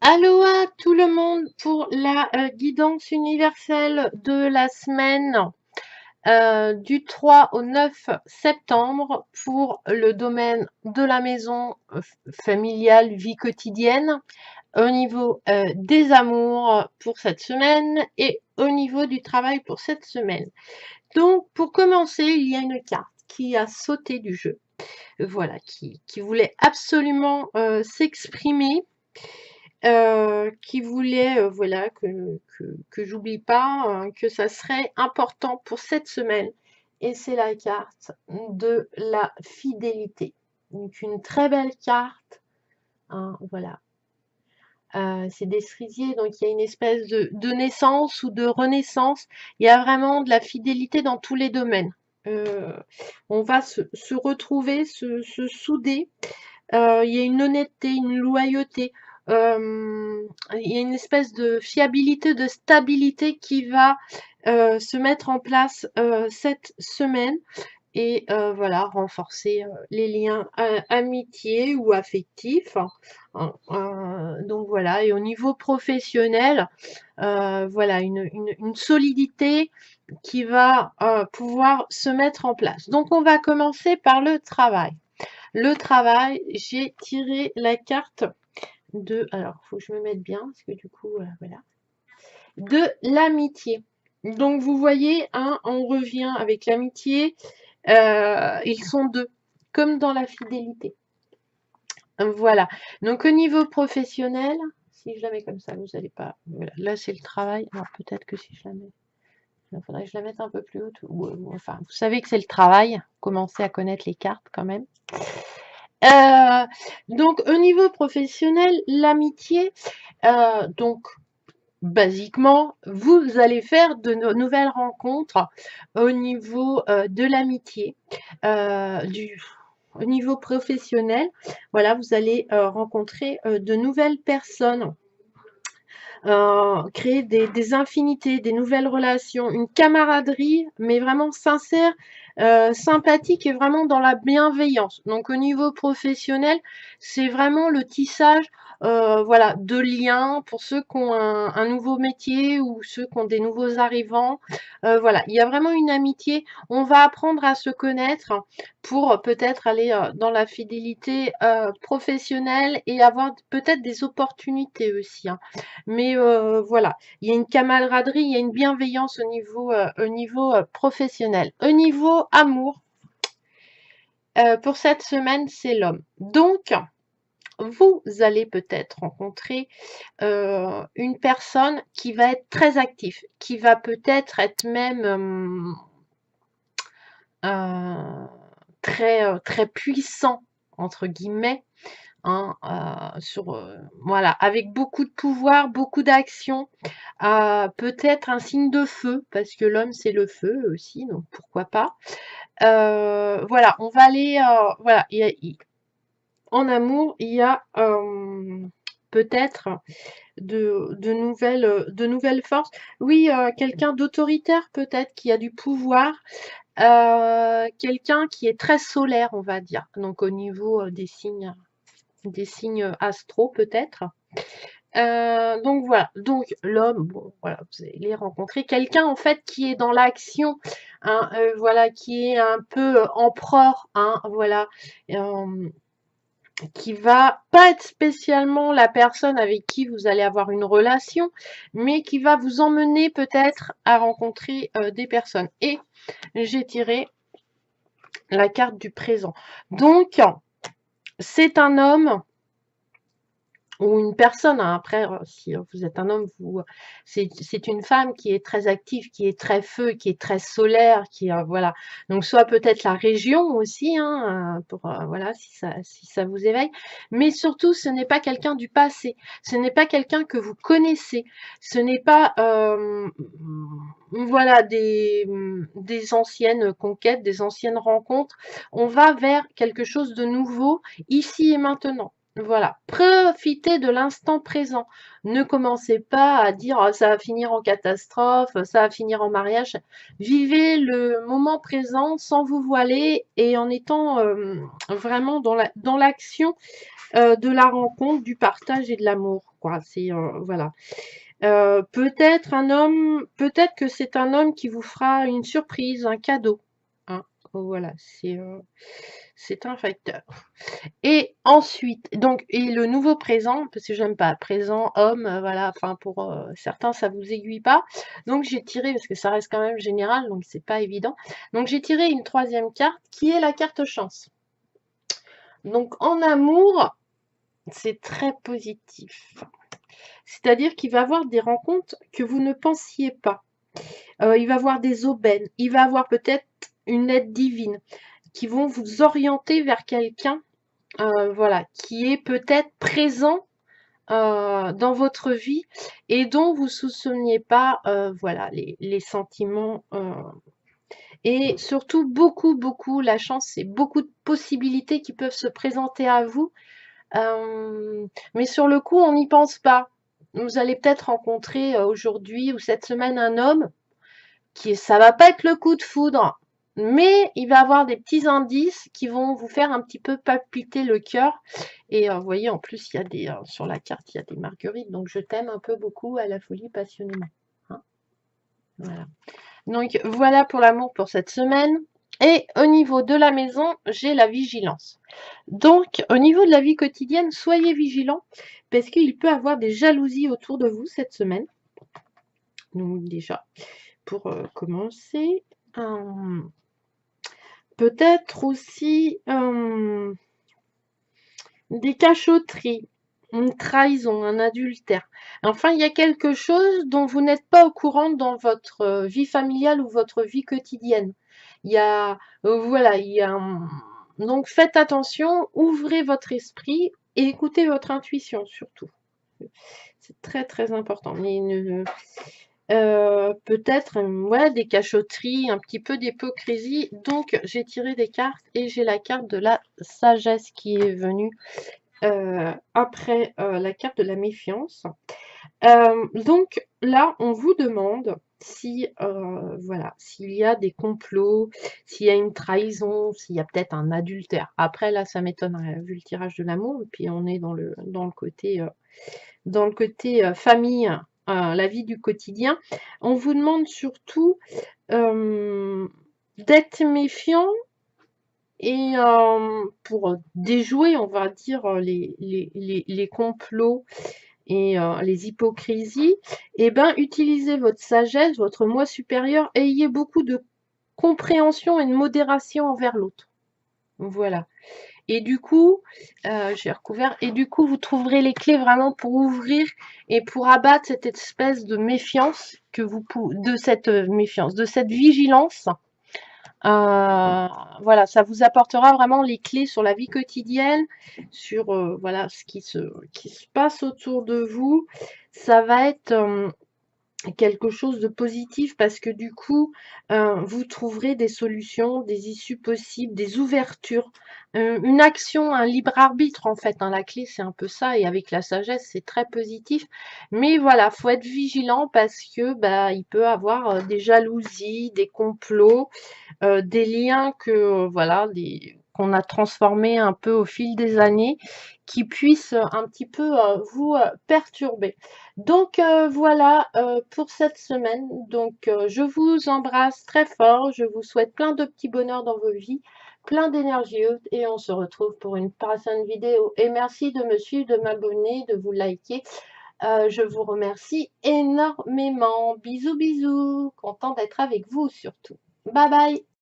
Aloha tout le monde pour la guidance universelle de la semaine du 3 au 9 septembre pour le domaine de la maison familiale, vie quotidienne, au niveau des amours pour cette semaine et au niveau du travail pour cette semaine. Donc pour commencer, il y a une carte qui a sauté du jeu, voilà, qui voulait absolument s'exprimer, qui voulait voilà que j'oublie pas que ça serait important pour cette semaine. Et c'est la carte de la fidélité. Donc une très belle carte, hein, voilà. C'est des cerisiers, donc il y a une espèce de naissance ou de renaissance. Il y a vraiment de la fidélité dans tous les domaines. Euh, on va se retrouver, se souder. Il y a une honnêteté, une loyauté, il y a une espèce de fiabilité, de stabilité qui va se mettre en place cette semaine et voilà, renforcer les liens amitiés ou affectifs. Donc voilà, et au niveau professionnel, voilà, une solidité qui va pouvoir se mettre en place. Donc on va commencer par le travail. Le travail, j'ai tiré la carte de, alors il faut que je me mette bien, parce que du coup, voilà, de l'amitié. Donc vous voyez, hein, on revient avec l'amitié, ils sont deux, comme dans la fidélité. Voilà, donc au niveau professionnel, si je la mets comme ça, vous n'allez pas, voilà, là c'est le travail, alors peut-être que si je la mets, il faudrait que je la mette un peu plus haute, ou enfin, vous savez que c'est le travail, commencez à connaître les cartes quand même. Donc au niveau professionnel, l'amitié, donc basiquement, vous allez faire de nouvelles rencontres au niveau de l'amitié, au niveau professionnel. Voilà, vous allez rencontrer de nouvelles personnes, créer des infinités, des nouvelles relations, une camaraderie, mais vraiment sincère, sympathique et vraiment dans la bienveillance. Donc au niveau professionnel, c'est vraiment le tissage voilà, de liens pour ceux qui ont un nouveau métier ou ceux qui ont des nouveaux arrivants. Voilà, il y a vraiment une amitié. On va apprendre à se connaître pour peut-être aller dans la fidélité professionnelle et avoir peut-être des opportunités aussi, hein. Mais voilà, il y a une camaraderie, il y a une bienveillance au niveau professionnel. Au niveau amour, pour cette semaine, c'est l'homme. Donc, vous allez peut-être rencontrer une personne qui va être très active, qui va peut-être être même très puissant, entre guillemets, hein, voilà, avec beaucoup de pouvoir, beaucoup d'action, peut-être un signe de feu, parce que l'homme c'est le feu aussi, donc pourquoi pas. Voilà, on va aller, voilà, en amour, il y a peut-être de nouvelles forces. Oui, quelqu'un d'autoritaire peut-être, qui a du pouvoir, quelqu'un qui est très solaire, on va dire, donc au niveau des signes astro peut-être. Donc voilà, donc l'homme, bon voilà, vous allez rencontrer quelqu'un en fait qui est dans l'action, hein, voilà, qui est un peu empereur, hein, voilà, euh, qui va pas être spécialement la personne avec qui vous allez avoir une relation, mais qui va vous emmener peut-être à rencontrer des personnes. Et j'ai tiré la carte du présent. Donc, c'est un homme ou une personne, hein, après, si vous êtes un homme, c'est une femme qui est très active, qui est très feu, qui est très solaire, qui voilà. Donc soit peut-être la région aussi, hein, pour voilà, si ça vous éveille. Mais surtout, ce n'est pas quelqu'un du passé. Ce n'est pas quelqu'un que vous connaissez. Ce n'est pas voilà des anciennes conquêtes, des anciennes rencontres. On va vers quelque chose de nouveau ici et maintenant. Voilà, profitez de l'instant présent. Ne commencez pas à dire ah, ça va finir en catastrophe, ça va finir en mariage. Vivez le moment présent sans vous voiler et en étant vraiment dans l'action de la rencontre, du partage et de l'amour. Quoi, c'est voilà. Peut-être que c'est un homme qui vous fera une surprise, un cadeau. Hein. Voilà, c'est un facteur. Et ensuite, donc, et le nouveau présent, parce que j'aime pas, présent, homme, voilà, enfin pour certains ça vous aiguille pas. Donc j'ai tiré, parce que ça reste quand même général, donc c'est pas évident. Donc j'ai tiré une troisième carte qui est la carte chance. Donc en amour, c'est très positif. C'est-à-dire qu'il va avoir des rencontres que vous ne pensiez pas. Il va avoir des aubaines, il va avoir peut-être une aide divine qui vont vous orienter vers quelqu'un voilà, qui est peut-être présent dans votre vie et dont vous ne soupçonniez pas voilà, les sentiments. Et surtout, beaucoup, la chance, c'est beaucoup de possibilités qui peuvent se présenter à vous. Mais sur le coup, on n'y pense pas. Vous allez peut-être rencontrer aujourd'hui ou cette semaine un homme ça va pas être le coup de foudre, mais il va avoir des petits indices qui vont vous faire un petit peu palpiter le cœur. Et vous voyez, en plus, il y a sur la carte, il y a des marguerites, donc je t'aime un peu beaucoup à la folie passionnément. Hein, voilà. Donc voilà pour l'amour pour cette semaine. Et au niveau de la maison, j'ai la vigilance. Donc, au niveau de la vie quotidienne, soyez vigilants parce qu'il peut y avoir des jalousies autour de vous cette semaine. Donc déjà, pour commencer, peut-être aussi des cachotteries, une trahison, un adultère. Enfin, il y a quelque chose dont vous n'êtes pas au courant dans votre vie familiale ou votre vie quotidienne. Il y a, voilà, il y a donc faites attention, ouvrez votre esprit et écoutez votre intuition surtout. C'est très très important. Mais peut-être ouais, des cachotteries, un petit peu d'hypocrisie. Donc j'ai tiré des cartes et j'ai la carte de la sagesse qui est venue après la carte de la méfiance. Donc là, on vous demande si voilà, s'il y a des complots, s'il y a une trahison, s'il y a peut-être un adultère. Après là, ça m'étonnerait vu le tirage de l'amour. Et puis on est dans le côté famille, la vie du quotidien. On vous demande surtout d'être méfiant et pour déjouer, on va dire, les complots et les hypocrisies, et ben, utilisez votre sagesse, votre moi supérieur, et ayez beaucoup de compréhension et de modération envers l'autre. Voilà. Et du coup, j'ai recouvert, et du coup, vous trouverez les clés vraiment pour ouvrir et pour abattre cette espèce de méfiance de cette méfiance, de cette vigilance. Voilà, ça vous apportera vraiment les clés sur la vie quotidienne, sur voilà ce qui se passe autour de vous. Ça va être quelque chose de positif parce que du coup, vous trouverez des solutions, des issues possibles, des ouvertures, une action, un libre arbitre en fait. Hein, la clé, c'est un peu ça. Et avec la sagesse, c'est très positif. Mais voilà, faut être vigilant parce que bah, il peut avoir des jalousies, des complots, des liens que voilà, qu'on a transformés un peu au fil des années, qui puissent un petit peu vous perturber. Donc voilà pour cette semaine. Donc je vous embrasse très fort. Je vous souhaite plein de petits bonheurs dans vos vies, plein d'énergie et on se retrouve pour une prochaine vidéo. Et merci de me suivre, de m'abonner, de vous liker. Je vous remercie énormément. Bisous, bisous. Content d'être avec vous surtout. Bye bye.